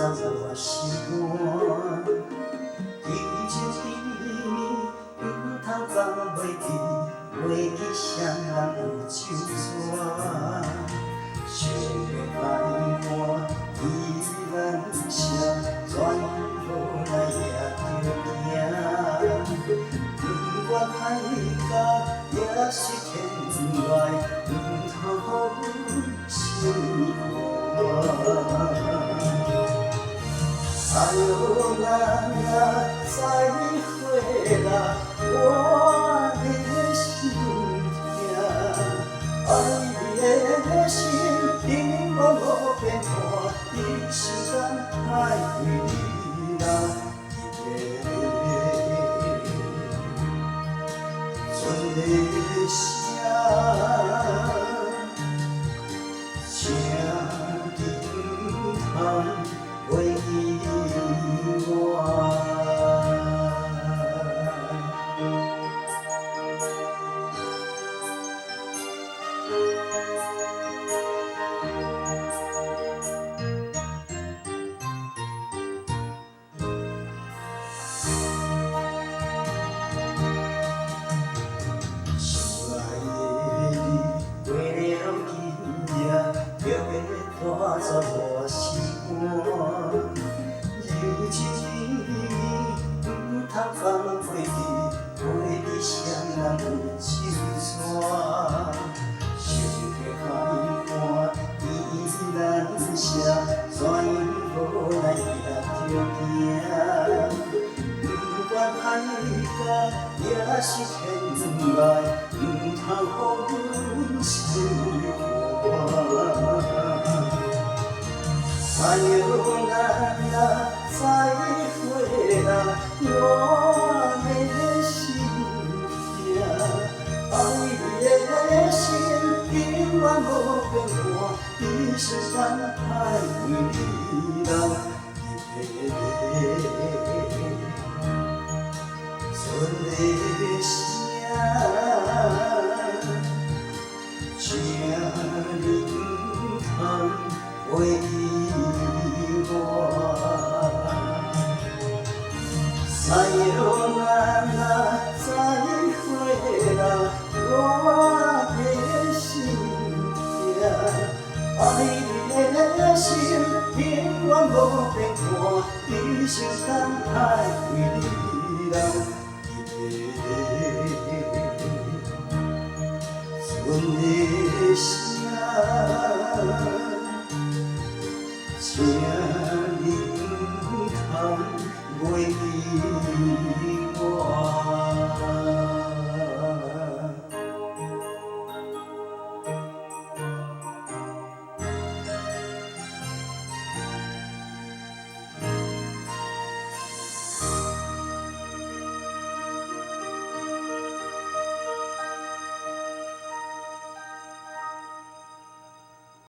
我心肝，以前甜蜜不通放袂记，袂记谁人有手纸。想要爱看，依然谁转无来也着惊。不管海角也是天外，不通予心寒。哎呦，咱再会啦，我的心痛。爱你的心永远无变化，一时间爱为你啦，一个春的声。请你不通袂记我。心爱的你，为了今夜，就要带走我心肝。有一天，不通放袂记，袂记谁人有手纸。想要海看，依然谁转无来也着惊。不管海角也是天外，不通予阮心寒。哎呦，咱再会啦，我的心痛。爱你的心永远无变化，一时间爱为你啦，一个春的声。请你不通袂记我。哎呦，咱再会啦，我的心痛。爱你的心永远无变化，一时间爱为你啦，一个春的声。请你不通袂记